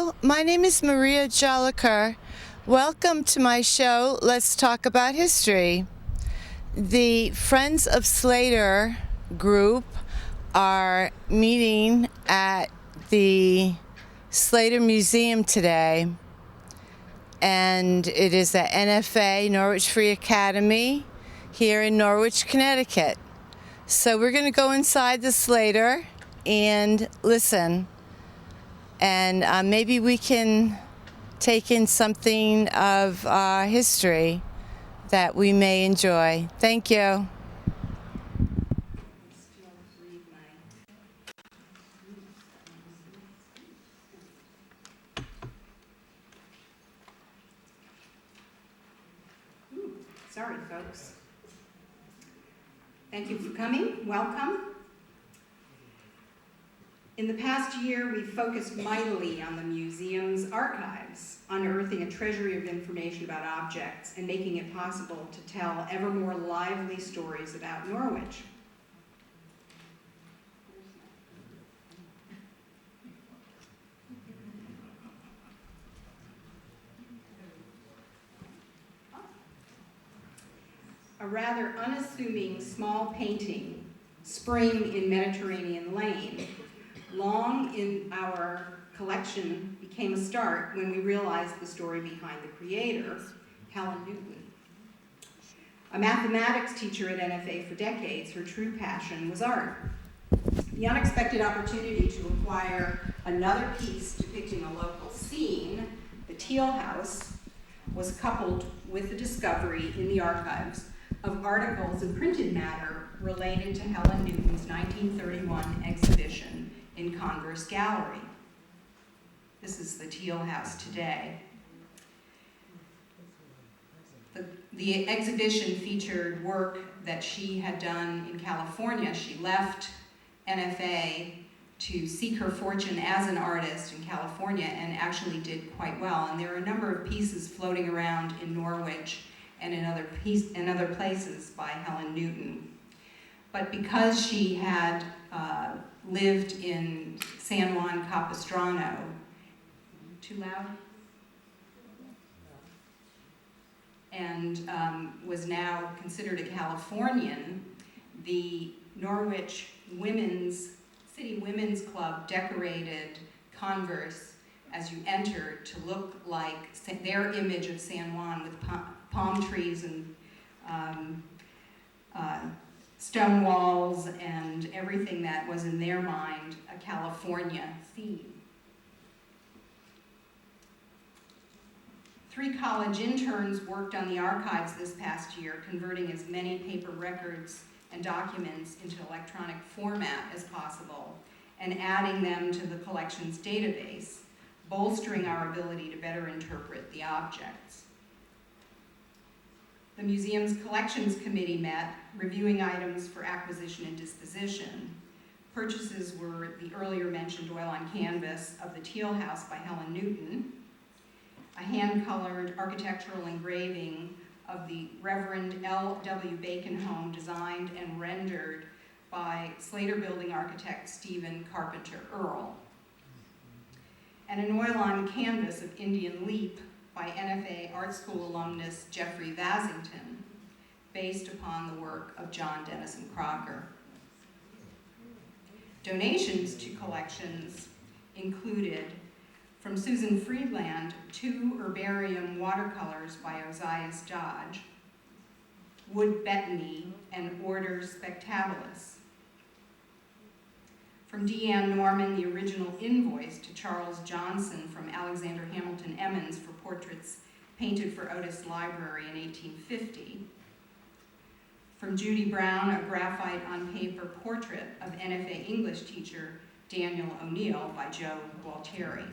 Hello, my name is Maria Jolicoeur. Welcome to my show, Let's Talk About History. The Friends of Slater group are meeting at the Slater Museum today, and it is at NFA, Norwich Free Academy, here in Norwich, Connecticut. So we're going to go inside the Slater and listen. And maybe we can take in something of history that we may enjoy. Thank you. Sorry, folks. Thank you for coming. Welcome. In the past year, we've focused mightily on the museum's archives, unearthing a treasury of information about objects and making it possible to tell ever more lively stories about Norwich. A rather unassuming small painting, Spring in Mediterranean Lane, long in our collection became a start when we realized the story behind the creator, Helen Newton. A mathematics teacher at NFA for decades, her true passion was art. The unexpected opportunity to acquire another piece depicting a local scene, the Teal House, was coupled with the discovery in the archives of articles and printed matter related to Helen Newton's 1931 exhibition in Congress Gallery. This is the Teal House today. The exhibition featured work that she had done in California. She left NFA to seek her fortune as an artist in California and actually did quite well. And there are a number of pieces floating around in Norwich and in other places by Helen Newton. But because she had lived in San Juan Capistrano, too loud? And was now considered a Californian, the Norwich City Women's Club decorated Converse as you entered to look like their image of San Juan with palm trees and stone walls and everything that was in their mind a California theme. 3 college interns worked on the archives this past year, converting as many paper records and documents into electronic format as possible and adding them to the collection's database, bolstering our ability to better interpret the objects. The museum's collections committee met, reviewing items for acquisition and disposition. Purchases were the earlier mentioned oil on canvas of the Teal House by Helen Newton, a hand-colored architectural engraving of the Reverend L.W. Bacon home designed and rendered by Slater building architect Stephen Carpenter Earl, and an oil on canvas of Indian Leap by NFA Art School alumnus Jeffrey Vasington, based upon the work of John Dennison Crocker. Donations to collections included, from Susan Friedland, 2 herbarium watercolors by Ozias Dodge, Wood Bettany, and Order Spectabilis. From Deanne Norman, the original invoice to Charles Johnson from Alexander Hamilton Emmons for portraits painted for Otis Library in 1850. From Judy Brown, a graphite on paper portrait of NFA English teacher Daniel O'Neill by Joe Gualtieri.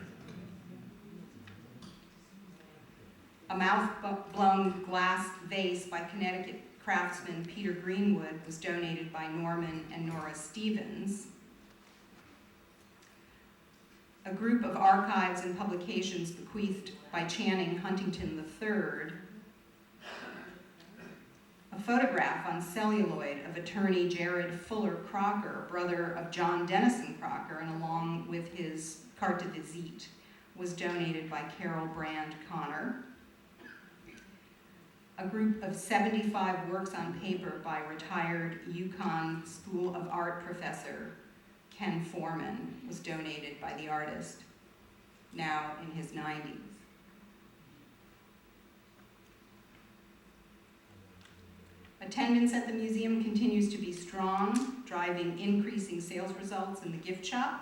A mouth-blown glass vase by Connecticut craftsman Peter Greenwood was donated by Norman and Nora Stevens. A group of archives and publications bequeathed by Channing Huntington III. A photograph on celluloid of attorney Jared Fuller Crocker, brother of John Dennison Crocker, and along with his carte de visite, was donated by Carol Brand Connor. A group of 75 works on paper by retired UConn School of Art professor Ken Foreman was donated by the artist, now in his 90s. Attendance at the museum continues to be strong, driving increasing sales results in the gift shop.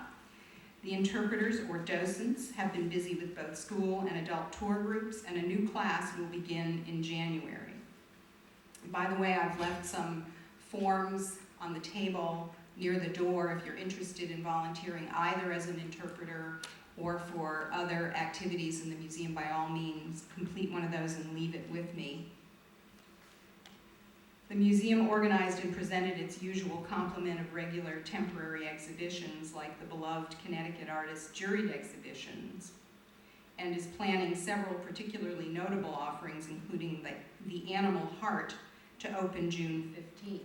The interpreters or docents have been busy with both school and adult tour groups, and a new class will begin in January. By the way, I've left some forms on the table near the door if you're interested in volunteering either as an interpreter or for other activities in the museum. By all means, complete one of those and leave it with me. The museum organized and presented its usual complement of regular temporary exhibitions like the beloved Connecticut artist juried exhibitions, and is planning several particularly notable offerings, including the Animal Heart, to open June 15th.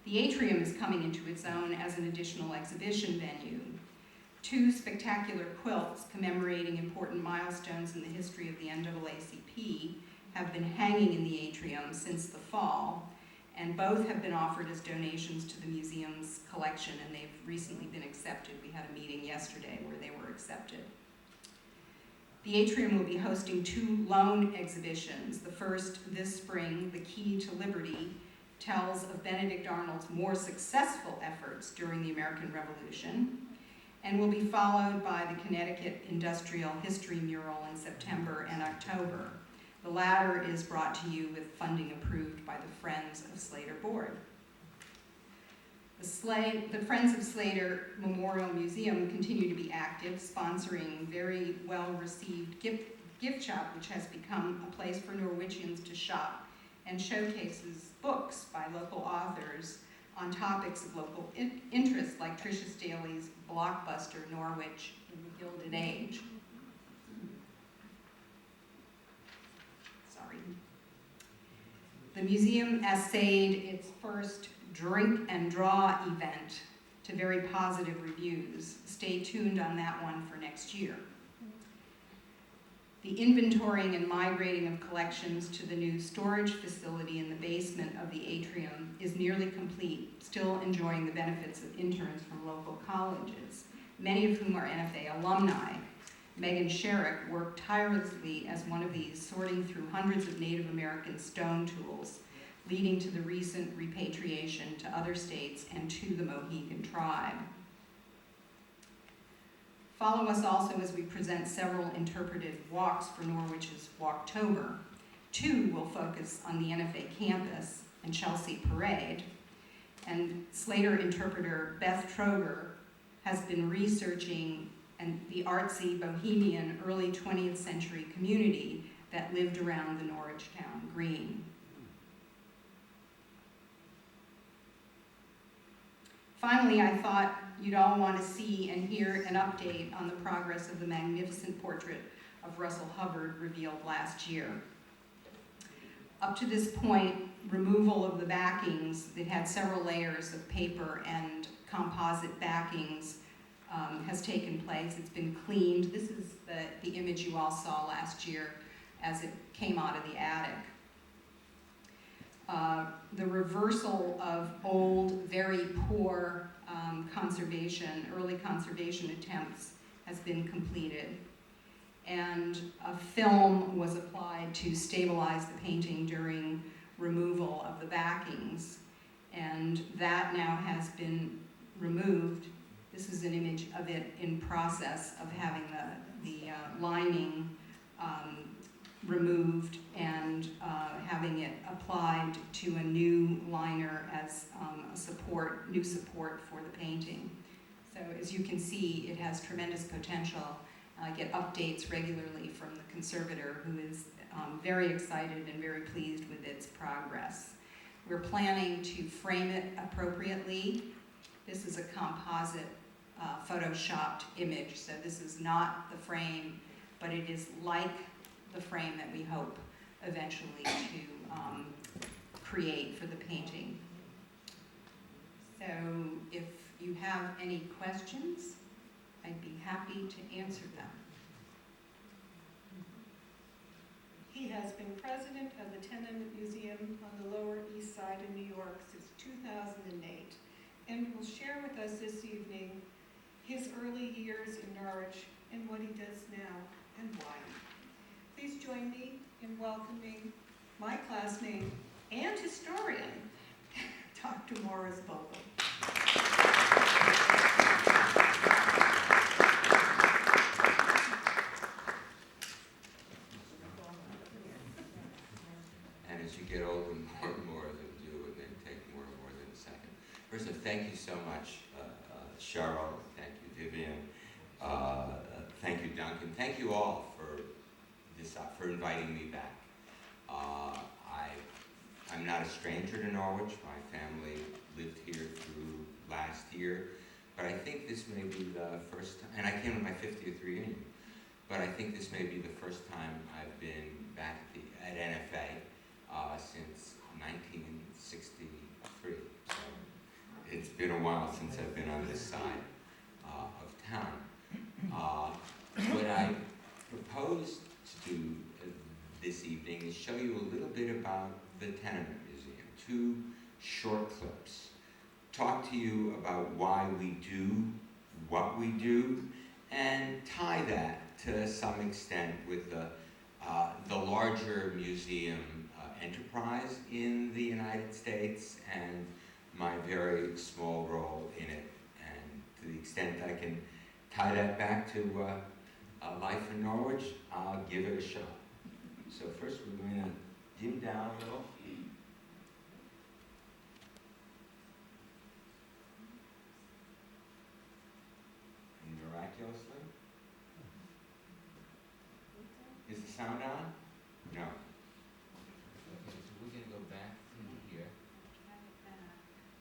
The atrium is coming into its own as an additional exhibition venue. 2 spectacular quilts commemorating important milestones in the history of the NAACP have been hanging in the atrium since the fall, and both have been offered as donations to the museum's collection, and they've recently been accepted. We had a meeting yesterday where they were accepted. The atrium will be hosting 2 loan exhibitions. The first this spring, The Key to Liberty, tells of Benedict Arnold's more successful efforts during the American Revolution, and will be followed by the Connecticut Industrial History Mural in September and October. The latter is brought to you with funding approved by the Friends of Slater Board. The Friends of Slater Memorial Museum continue to be active, sponsoring very well-received gift shop, which has become a place for Norwichians to shop, and showcases books by local authors on topics of local interest, like Tricia Staley's blockbuster, Norwich in the Gilded Age. The museum essayed its first drink and draw event to very positive reviews. Stay tuned on that one for next year. The inventorying and migrating of collections to the new storage facility in the basement of the atrium is nearly complete, still enjoying the benefits of interns from local colleges, many of whom are NFA alumni. Megan Sherrick worked tirelessly as one of these, sorting through hundreds of Native American stone tools, leading to the recent repatriation to other states and to the Mohegan tribe. Follow us also as we present several interpretive walks for Norwich's Walktober. 2 will focus on the NFA campus and Chelsea Parade, and Slater interpreter Beth Troger has been researching the artsy, bohemian, early 20th century community that lived around the Norwich Town Green. Finally, I thought you'd all want to see and hear an update on the progress of the magnificent portrait of Russell Hubbard revealed last year. Up to this point, removal of the backings, it had several layers of paper and composite backings, has taken place. It's been cleaned. This is the image you all saw last year as it came out of the attic. The reversal of old, very poor early conservation attempts has been completed. And a film was applied to stabilize the painting during removal of the backings. And that now has been removed. This is an image of it in process of having the lining removed and having it applied to a new liner as new support for the painting. So as you can see, it has tremendous potential. I get updates regularly from the conservator, who is very excited and very pleased with its progress. We're planning to frame it appropriately. This is a composite photoshopped image, so this is not the frame, but it is like the frame that we hope eventually to create for the painting. So if you have any questions, I'd be happy to answer them. He has been president of the Tenement Museum on the Lower East Side of New York since 2008 and will share with us this evening his early years in Norwich and what he does now and why. Please join me in welcoming my classmate and historian, Dr. Morris Vogel. And as you get older, more and more of them do, and they take more and more than a second. First of all, thank you so much, Cheryl. Thank you, Vivian. Thank you, Duncan. Thank you all for this, for inviting me back. I'm not a stranger to Norwich. My family lived here through last year, but I think this may be the first time, and I came to my 50th reunion, but I think this may be the first time I've been back at NFA since 1963. So it's been a while since I've been on this side of town. What I propose to do this evening is show you a little bit about the Tenement Museum, 2 short clips. Talk to you about why we do what we do, and tie that to some extent with the larger museum enterprise in the United States and my very small role in it. And to the extent I can tie that back to life in Norwich, I'll give it a shot. So first we're going to dim down a little. And miraculously. Is the sound on? No. Okay, so we're going to go back into here.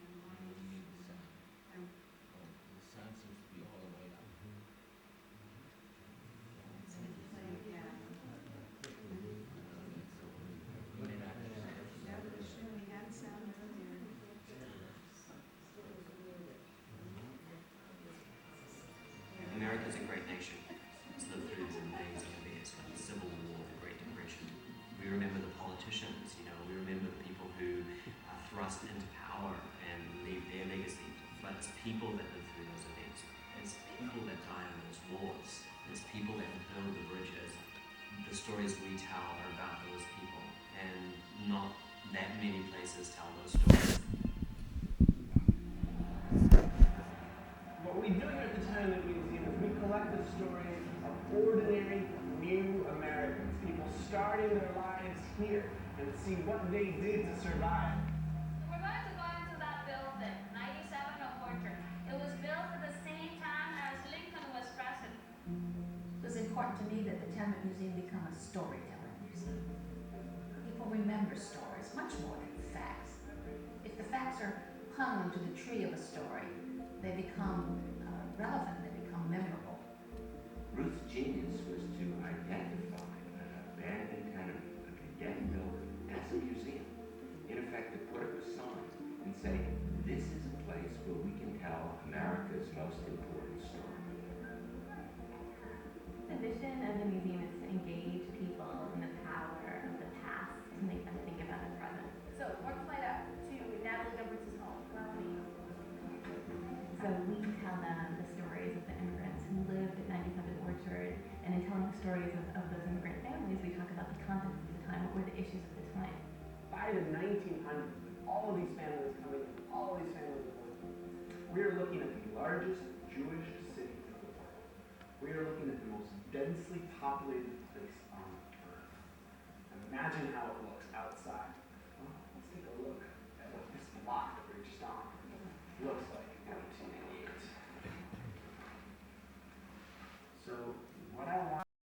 We need the sound. Oh, the sound seems to be all the way up. America's a great nation. It's lived through some things over the years, from the Civil War, the Great Depression. We remember the politicians, we remember the people who thrust into power and leave their legacy. But it's people that live through those events. It's people that die on those wars. It's people that build the bridges. The stories we tell are about those people, and not that many places tell those stories. What we do here at the Tenement Museum is we collect the stories of ordinary, new Americans, people starting their lives here, and see what they did to survive. We're going to go into that building, 97 Orchard. It was built at the same time as Lincoln was president. It was important to me that the Tenement Museum become a storytelling museum. People remember stories much more than facts. If the facts are hung onto the tree of a story, they become relevant, they become memorable. Ruth's genius was to identify an abandoned tenement, a condemned building, as a museum. In effect, to put up a sign and say, this is a place where we can tell America's most important story. The mission of the museum is to engage people in the power of the past to make them think about the present. So, one flight up to Natalie Douglas' home. So we tell them the stories of the immigrants who lived at 97 Orchard, and in telling the stories of those immigrant families, we talk about the context of the time, what were the issues of the time. By the 1900s, all of these families coming in, all of these families going, we are looking at the largest Jewish city of the world. We are looking at the most densely populated place on earth. Imagine how it looks outside.